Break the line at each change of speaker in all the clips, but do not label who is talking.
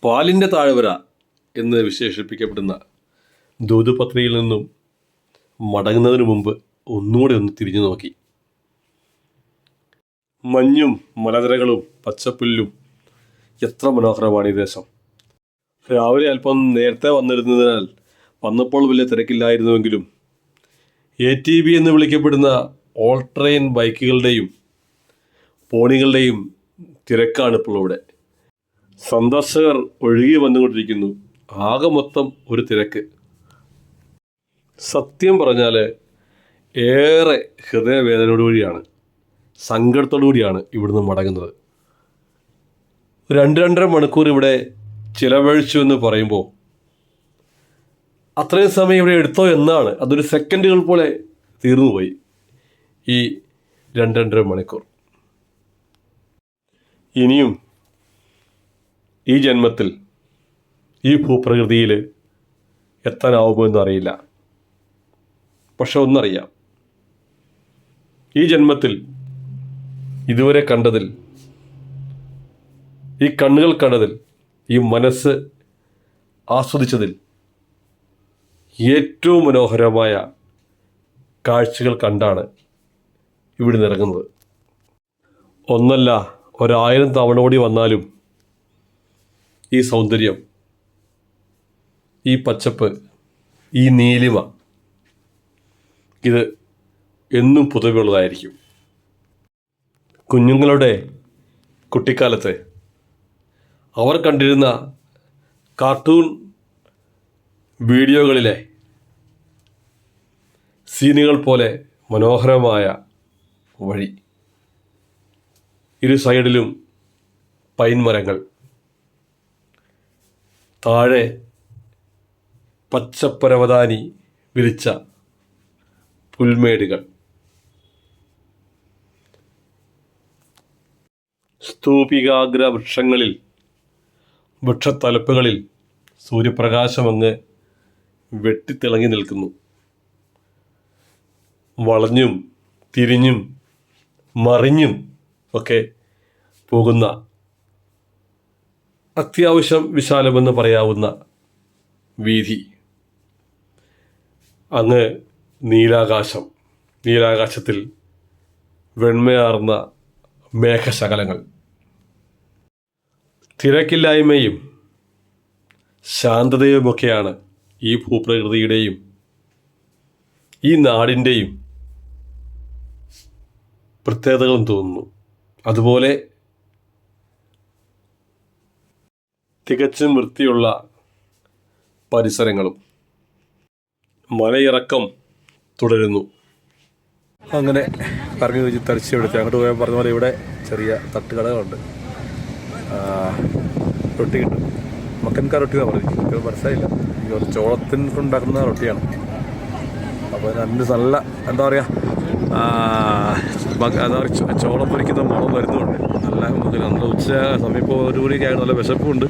പാലിൻ്റെ താഴ്വര എന്ന് വിശേഷിപ്പിക്കപ്പെടുന്ന ദൂതുപത്രിയിൽ നിന്നും മടങ്ങുന്നതിന് മുമ്പ് ഒന്നുകൂടെ ഒന്ന് തിരിഞ്ഞു നോക്കി. മഞ്ഞും മലനിരകളും പച്ചപ്പുല്ലും എത്ര മനോഹരമാണ് ഈ ദേശം. രാവിലെ അല്പം നേരത്തെ വന്നിരുന്നതിനാൽ വന്നപ്പോൾ വലിയ തിരക്കില്ലായിരുന്നുവെങ്കിലും ATV എന്ന് വിളിക്കപ്പെടുന്ന ഓൾ ട്രെയിൻ ബൈക്കുകളുടെയും പോണികളുടെയും തിരക്കാണ് ഇപ്പോൾ ഇവിടെ. സന്ദർശകർ ഒഴുകി വന്നുകൊണ്ടിരിക്കുന്നു. ആകെ മൊത്തം ഒരു തിരക്ക്. സത്യം പറഞ്ഞാൽ ഏറെ ഹൃദയവേദനയോടുകൂടിയാണ്, സങ്കടത്തോടുകൂടിയാണ് ഇവിടുന്ന് മടങ്ങുന്നത്. 2-2.5 മണിക്കൂർ ഇവിടെ ചിലവഴിച്ചു എന്ന് പറയുമ്പോൾ അത്രയും സമയം ഇവിടെ എടുത്തോ എന്നാണ്. അതൊരു സെക്കൻഡുകൾ പോലെ തീർന്നുപോയി ഈ 2-2.5 മണിക്കൂർ. ഇനിയും ഈ ജന്മത്തിൽ ഈ ഭൂപ്രകൃതിയിൽ എത്താനാവുമോ എന്നറിയില്ല. പക്ഷെ ഒന്നറിയാം, ഈ ജന്മത്തിൽ ഇതുവരെ കണ്ടതിൽ, ഈ കണ്ണുകൾ കണ്ടതിൽ, ഈ മനസ്സ് ആസ്വദിച്ചതിൽ ഏറ്റവും മനോഹരമായ കാഴ്ചകൾ കണ്ടാണ് ഇവിടെ നിറങ്ങുന്നത്. ഒന്നല്ല 1000 തവണ കൂടി വന്നാലും ഈ സൗന്ദര്യം, ഈ പച്ചപ്പ്, ഈ നീലിമ ഇത് എന്നും പുതുമയുള്ളതായിരിക്കും. കുഞ്ഞുങ്ങളുടെ കുട്ടിക്കാലത്ത് അവർ കണ്ടിരുന്ന കാർട്ടൂൺ വീഡിയോകളിലെ സീനുകൾ പോലെ മനോഹരമായ വഴി, ഇരു സൈഡിലും പൈൻ മരങ്ങൾ, താഴെ പച്ചപ്പരവതാനി വിരിച്ച പുൽമേടുകൾ, സ്തൂപികാഗ്ര വൃക്ഷങ്ങളിൽ, വൃക്ഷത്തലപ്പുകളിൽ സൂര്യപ്രകാശമങ്ങ് വെട്ടിത്തിളങ്ങി നിൽക്കുന്നു. വളഞ്ഞും തിരിഞ്ഞും മറിഞ്ഞും ഒക്കെ പോകുന്ന അത്യാവശ്യം വിശാലമെന്ന് പറയാവുന്ന വീഥി, അങ്ങ് നീലാകാശം, നീലാകാശത്തിൽ വെണ്മയാർന്ന മേഘശകലങ്ങൾ. തിരക്കില്ലായ്മയും ശാന്തതയുമൊക്കെയാണ് ഈ ഭൂപ്രകൃതിയുടെയും ഈ നാടിൻ്റെയും പ്രത്യേകതകളും തോന്നുന്നു. അതുപോലെ തികച്ചും വൃത്തിയുള്ള പരിസരങ്ങളും. മലയിറക്കം തുടരുന്നു. അങ്ങനെ കറങ്ങി വെച്ച് തരിച്ചെടുത്ത് അങ്ങോട്ട് പോയാൽ പറഞ്ഞ പോലെ ഇവിടെ ചെറിയ തട്ടുകടകളുണ്ട്. റൊട്ടി കിട്ടും. മക്കൻകാർ റൊട്ടി എന്നാണ് പറഞ്ഞത്, മനസ്സിലായില്ല. ചോളത്തിന് കൊണ്ടുണ്ടാക്കുന്ന റൊട്ടിയാണ്. അപ്പോൾ അതിന് നല്ല എന്താ പറയുക, ചോളം പൊരിക്കുന്ന മണം വരുന്നുണ്ട്. നല്ല ഉച്ച സമയം ഇപ്പോൾ 1 മണിയൊക്കെ ആയിട്ട് നല്ല വിശപ്പുണ്ട്.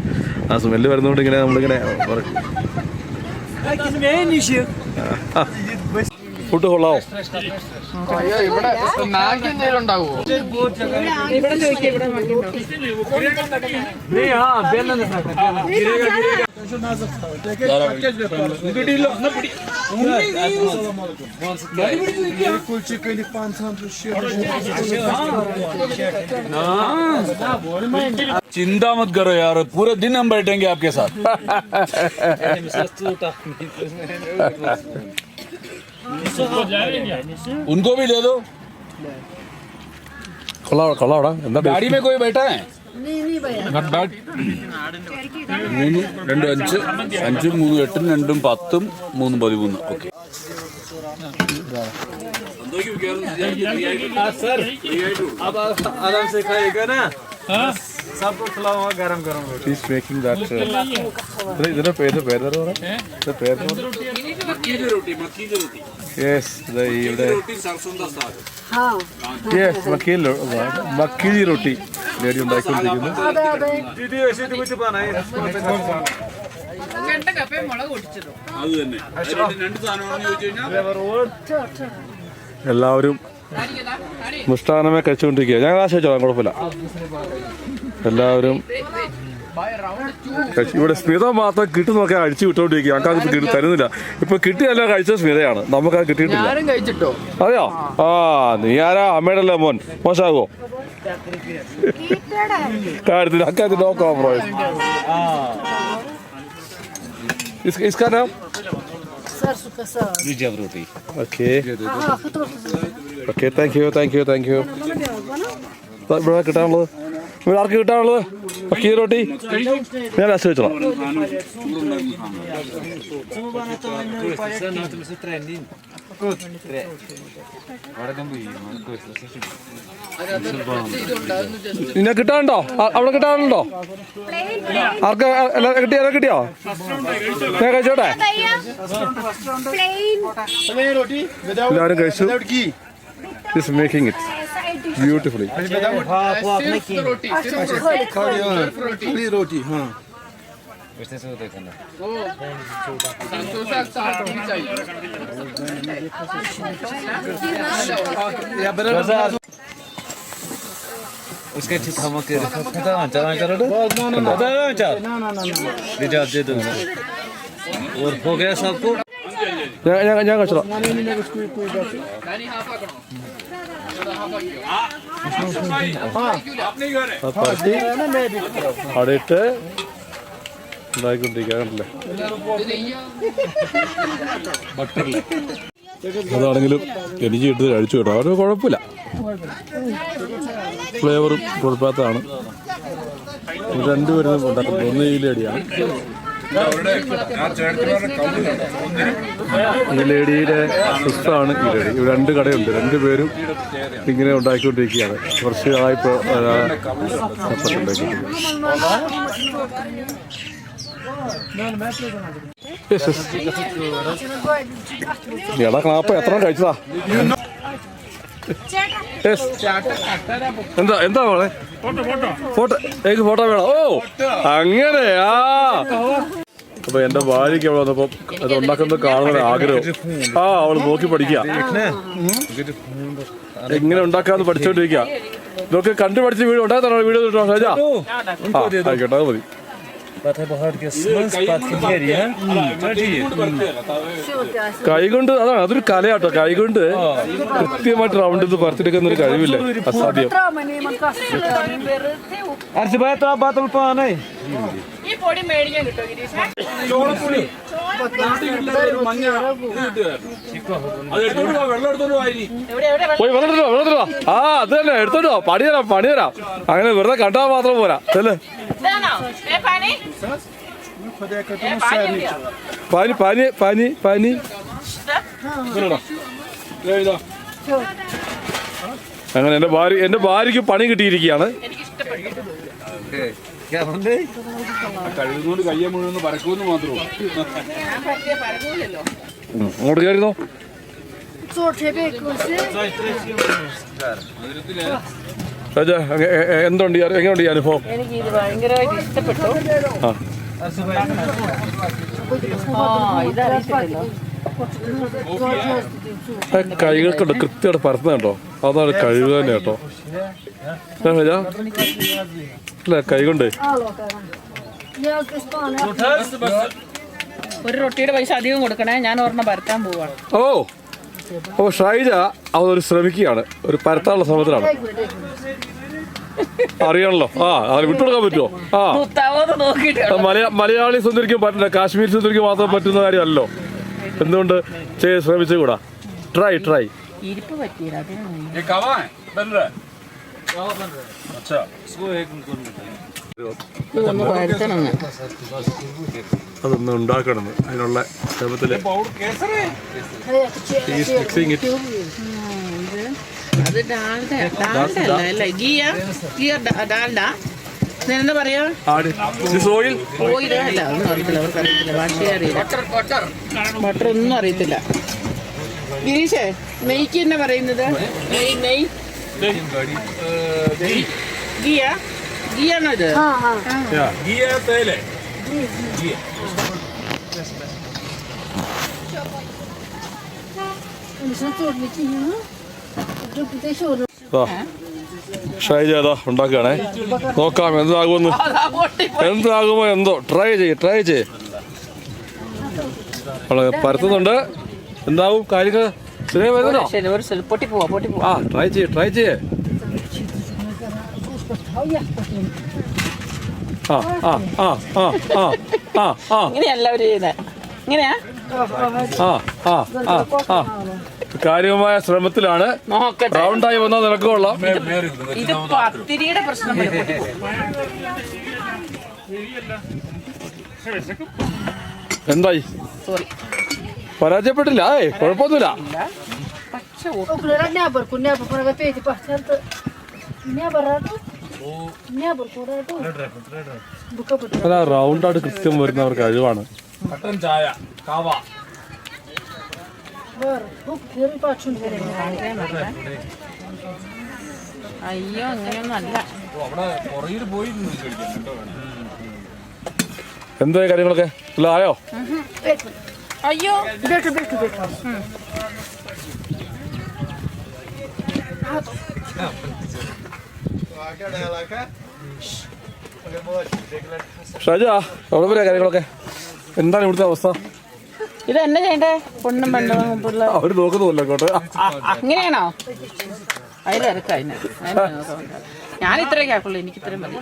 ആ സ്മെല്ല് വരുന്നതുകൊണ്ട് ഇങ്ങനെ നമ്മളിങ്ങനെ ഫുഡ് കൊള്ളാവോ?
चिंता मत करो यार, पूरे दिन हम बैठेंगे आपके साथ. उनको भी ले दो. गाड़ी में कोई बैठा है? Not bad. 3, 2, 5, 5, 3, 8, 2, 10, 3, 13. Okay.
सर अब आराम से खाएगा ना, सबको खिलाऊंगा गरम गरम रोटी.
He's making that. इधर पैर हो रहा है. इधर पैर.
मक्की की रोटी.
Yes,
ഇവിടെ सरसों का साग.
हाँ. Yes, मक्की की रोटी. लेडी ഉണ്ടാക്കിക്കൊണ്ടിരിക്കുന്നു.
ഇത് വെച്ചിട്ട് വെച്ച് പാനായി.
അത് തന്നെ. 2 സാധനമാണെന്ന് ചോദിച്ചു കഴിഞ്ഞാൽ
എല്ലാവരും മിഷ്ടാന്നമേ കഴിച്ചുകൊണ്ടിരിക്കുക. ഞാൻ കാശ് വെച്ചോളാം, കുഴപ്പമില്ല. എല്ലാവരും ഇവിടെ സ്മിത മാത്രം കിട്ടുന്നൊക്കെ അടിച്ചു വിട്ടോണ്ടിരിക്കുക. ഞങ്ങൾക്ക് അത് തരുന്നില്ല. ഇപ്പൊ കിട്ടിയല്ല കഴിച്ച സ്മിതയാണ്, നമുക്ക് അത് കിട്ടിയിട്ടില്ല. അതെയോ? ആ, നീ ആരാ? അമ്മയുടെ അല്ലേ മോൻ? മോശമാകുമോ കാര്യത്തിൽ? അക്കാര്യത്തിൽ നോ കോംപ്രമൈസ്. इसका नाम
रोटी.
Okay okay, thank you thank you thank you. ഇവിടെ കിട്ടാനുള്ളത്, ഇവിടെ ആർക്ക് കിട്ടാനുള്ളത്? ഈ റോട്ടി ഞാൻ ലാസ്റ്റ് വെച്ചോളാം. നിന്നെ കിട്ടാനുണ്ടോ? അവിടെ കിട്ടാനുണ്ടോ? ആർക്ക് കിട്ടിയോ? കിട്ടിയോ? ഞാൻ കഴിച്ചോട്ടെ? എല്ലാവരും കഴിച്ചു. He's making it beautifully.
रोटी हाँ उसके धमक और हो गया सबको.
ഞാൻ കഴിച്ചോളാം. അവിടെ ഇട്ട് ഉണ്ടായിക്കൊണ്ടിരിക്കാറില്ലേ? അതാണെങ്കിലും എനിക്ക് ഇട്ട് കഴിച്ചു കേട്ടോ. അത് കുഴപ്പമില്ല, ഫ്ലേവറും കുഴപ്പമില്ലാത്തതാണ്. രണ്ടുപേരും ഉണ്ടാക്കുന്നത്. ഒന്ന് ഈ ലേഡിയാണ്, ഈ ലേഡിയുടെ സിസ്റ്ററാണ് ഈ ലേഡി. ഇവിടെ രണ്ട് കടയുണ്ട്. രണ്ടുപേരും ഇങ്ങനെ ഉണ്ടാക്കിക്കൊണ്ടിരിക്കുകയാണ്. കുറച്ചായി എടാ ക്ലാപ്പ എത്ര കഴിച്ചതാ? എന്താ എന്താ മോളെ? ഫോട്ടോ, എനിക്ക് ഫോട്ടോ വേണം. ഓ അങ്ങനെയാ. അപ്പൊ എന്റെ ഭാര്യയ്ക്ക് അവിടെ വന്നപ്പോ അത് ഉണ്ടാക്കുന്നത് കാണുന്ന ആഗ്രഹം. ആ, അവള് നോക്കി പഠിക്കുക, എങ്ങനെ ഉണ്ടാക്കാന്ന് പഠിച്ചോണ്ടിരിക്കുക. ഇതൊക്കെ കണ്ടു പഠിച്ച വീഡിയോ ഉണ്ടാകുന്ന വീഡിയോ കിട്ടോ? ആയിക്കോട്ടെ, അത് മതി. കൈകൊണ്ട്, അതാണ് അതൊരു കലയാട്ടോ. കൈകൊണ്ട് കൃത്യമായിട്ട് റൗണ്ട് ഇത് പറിച്ചെടുക്കുന്ന ഒരു കഴിവില്ലേ, അസാധ്യം. പോയി വെള്ളത്തിലോ വെള്ളത്തിലോ. ആ, അത് തന്നെ എടുത്തോട്ടോ. പണി തരാം പണി തരാം. അങ്ങനെ വെറുതെ കണ്ടാൽ മാത്രം പോരാ. അല്ലേ പാനി പാനി പാനി പാനി. അങ്ങനെ എന്റെ ഭാര്യക്ക് പണി കിട്ടിയിരിക്കുകയാണ്.
കഴിയുന്നോണ്ട് കയ്യെ മുഴുവൻ പരക്കുമെന്ന് മാത്രമോ?
അങ്ങോട്ട് കയറിന്നോ. എന്തുണ്ട് എങ്ങനെയുണ്ട് ഈ അനുഭവം?
എനിക്ക് ഇത് ഭയങ്കരമായിട്ട് ഇഷ്ടപ്പെട്ടു.
കൈകൾക്കുണ്ട് കൃത്യമായിട്ട് പരത്തുന്നുണ്ടോ? അതാണ് കഴിവ് തന്നെ കേട്ടോ. അല്ല കൈകൊണ്ട്
ഒരു റൊട്ടിയുടെ പൈസ അധികം കൊടുക്കണേ. ഞാൻ ഒരെണ്ണം പരത്താൻ പോവാണ്.
ഓ ഷൈജ അതൊരു ശ്രമിക്കുകയാണ്, ഒരു പരത്താനുള്ള ശ്രമത്തിലാണ്. അറിയണല്ലോ. അത് വിട്ടുകൊടുക്കാൻ പറ്റുമോ? മലയാളി സുന്ദരിക്കും പറ്റില്ല, കാശ്മീർ സുന്ദരിക്കും മാത്രം പറ്റുന്ന കാര്യമല്ലോ. എന്തുകൊണ്ട് ശ്രമിച്ചുകൂടാ? Try try.
ഇരിപ്പ് പറ്റിയില്ല.
അതൊന്ന് ഉണ്ടാക്കണം. അതിനുള്ള ശ്രമത്തില്
അത് ഡാൽഡ എന്താ പറയാ? ഓയിൽ അല്ല, ഒന്നും അറിയത്തില്ല. അവർക്ക് അറിയത്തില്ല, ഭാഷയെ അറിയില്ല. ബട്ടർ ഒന്നും അറിയത്തില്ല. ഗിരീഷേ, നെയ്ക്ക് എന്നാ പറയുന്നത്? നെയ് ഗിയ ഗിയാണോ ഇത്?
ഷൈജ ഏതാ ഉണ്ടാക്കുകയാണേ. നോക്കാം എന്താകുമെന്ന്. എന്താകുമോ എന്തോ. ട്രൈ ചെയ്യ്. പരത്തുന്നുണ്ട്. എന്താവും കാര്യങ്ങൾ ശരിയായി വരുന്നോ? ആ ട്രൈ ചെയ്യേ. കാര്യമായ ശ്രമത്തിലാണ്. റൗണ്ടായി വന്നാൽ നിനക്കുകൊള്ളാം. എന്തായി? പരാജയപ്പെട്ടില്ല. കുഴപ്പമൊന്നുമില്ല. അല്ല റൗണ്ടായിട്ട് കൃത്യം വരുന്നവർ കഴിവാണ്.
അയ്യോ അങ്ങനെയൊന്നും അല്ല.
എന്താ കാര്യങ്ങളൊക്കെ എല്ലാം ആയോ?
അയ്യോ
ഷാജ എവിടെ വരെ കാര്യങ്ങളൊക്കെ? എന്താണ് ഇവിടുത്തെ അവസ്ഥ?
ഇത് എന്നെ ചെയ്യണ്ടേ? പൊണ്ണും പെണ്ണും
അവര് നോക്കുന്നുമല്ലോ ഇങ്ങോട്ട്.
ഇങ്ങനെയാണോ? അതിലിറക്കാം. ഞാൻ ഇത്രയൊക്കെ ആക്കുള്ളൂ. എനിക്ക് ഇത്രയും മതി.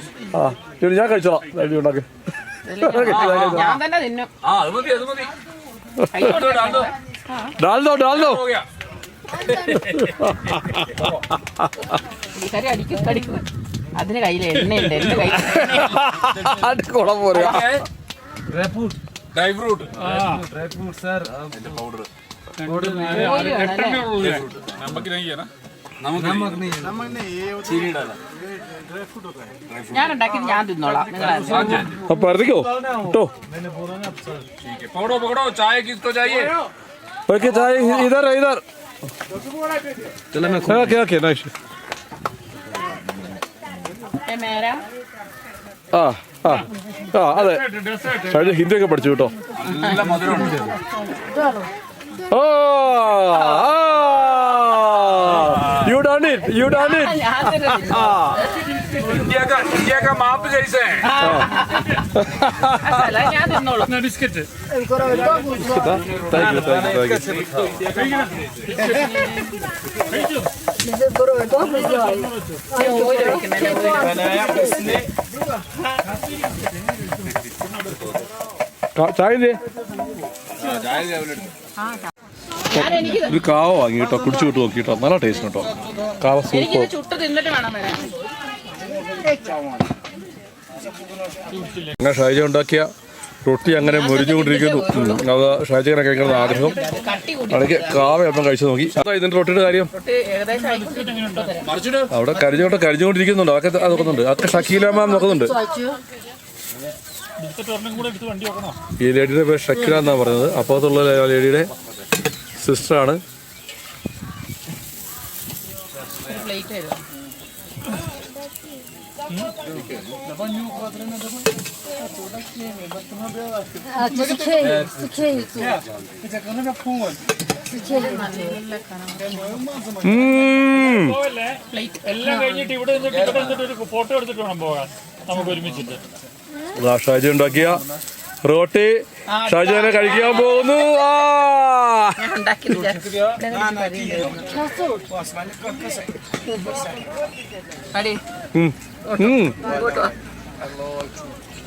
ഞാൻ കഴിച്ചോളാം. ഉണ്ടാക്കി
ഞാൻ തന്നെ തിന്നും.
ഡാൽഡോ
അടിക്കും. അതിന് കയ്യിൽ എണ്ണയുണ്ട്. എന്റെ കയ്യിൽ
കുളം പോരാ.
ഡ്രൈ ഫ്രൂട്ട്
सर
पाउडर नमक नहीं चीनी डाला
ഞാൻ ഉണ്ടാക്കി ഞാൻ തിന്നോളാം.
പറഞ്ഞോ കേട്ടോ.
ठीक है पकड़ो पकड़ो चाय किसको चाहिए
ओके चाय इधर
चलो मैं
ओके नाइस
മേരാ
അതെ ഷാജി ഹിന്ദിയൊക്കെ പഠിച്ചു കേട്ടോ.
നല്ല മധുരമുണ്ട്
ഓ you done it
इंडिया का माप जैसे है
ഞാൻ തിന്നോളാം.
बिस्किट
താങ്ക് യു ചായ ഒരു കാവ വാങ്ങി കേട്ടോ. കുടിച്ചു വിട്ട് നോക്കി കേട്ടോ. നല്ല ടേസ്റ്റ് കേട്ടോ. കാവ സൂപ്പർ.
എനിക്കിത് ചുട്ട് തിന്നിട്ട് വേണം വരാൻ.
അങ്ങനെ ഷൈജ ഉണ്ടാക്കിയ റൊട്ടി അങ്ങനെ മുരിഞ്ഞുകൊണ്ടിരിക്കുന്നു. അത് ഷൈജങ്ങനെ കഴിക്കണമെന്ന് ആഗ്രഹം. ഇടയ്ക്ക് കാവ അപ്പം കഴിച്ചു നോക്കി. അതാ ഇതിന്റെ റൊട്ടിയുടെ കാര്യം. അവിടെ കരിഞ്ഞുകൊണ്ടിരിക്കുന്നുണ്ട്. അതൊക്കെ നോക്കുന്നുണ്ട്. അതൊക്കെ ഷക്കീലാമ്മ നോക്കുന്നുണ്ട്. ഈ ലേഡിയുടെ പേര് ഷക്കീല എന്നാണ് പറഞ്ഞത്. അപ്പുറത്തുള്ള ലേഡിയുടെ സിസ്റ്ററാണ്.
എല്ലാം കഴിഞ്ഞിട്ട് ഇവിടെ നിന്നിട്ട് ഒരു ഫോട്ടോ എടുത്തിട്ട് വേണം പോകാൻ നമുക്ക് ഒരുമിച്ചിട്ട്.
ഷാജി ഉണ്ടാക്കിയ റോട്ടി ഷാജുവിനെ കഴിക്കാൻ പോകുന്നു.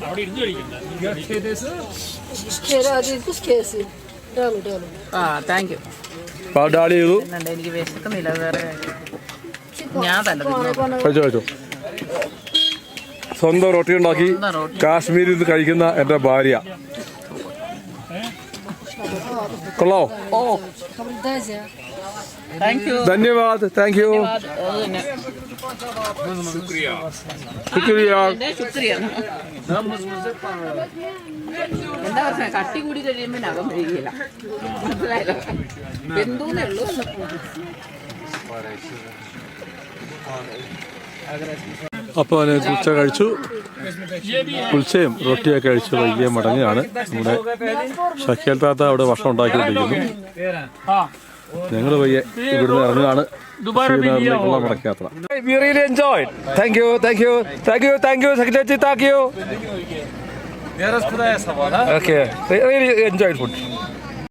അവിടെ ഇരുന്ന് കഴിക്കണ്ട.
Thank you.
ഡാലി ചെയ്തു.
എനിക്ക് വിശക്കുന്നില്ല. വേറെ ഞാൻ തന്നെ
കഴിച്ചോ. സ്വന്തം റൊട്ടി ഉണ്ടാക്കി കാശ്മീരിൽ നിന്ന് കഴിക്കുന്ന എൻ്റെ ഭാര്യ. കൊള്ളാവോ? ധന്യവാദ്. Thank you.
എന്താ പറഞ്ഞ കട്ടി കൂടി കഴിയുമ്പോ നഖം വരികയില്ല. മനസ്സിലായല്ലോ? എന്തോന്നേ ഉള്ളൂ.
അപ്പോൾ അതിനെ കുൽച്ച കഴിച്ചു. കുൽച്ചയും റൊട്ടിയൊക്കെ കഴിച്ച് വൈകിയ മടങ്ങുകയാണ്. നമ്മുടെ ഷക്കീൽ താത്ത അവിടെ ഭക്ഷണം ഉണ്ടാക്കിക്കൊണ്ടിരിക്കുന്നു. ഞങ്ങൾ പയ്യെ ഇവിടുന്ന് ഇറങ്ങുകയാണ് ശ്രീനഗറിലേക്കുള്ള മടക്കയാത്ര. We really enjoyed. Thank you, Secretary. Thank you. Okay, really enjoyed food.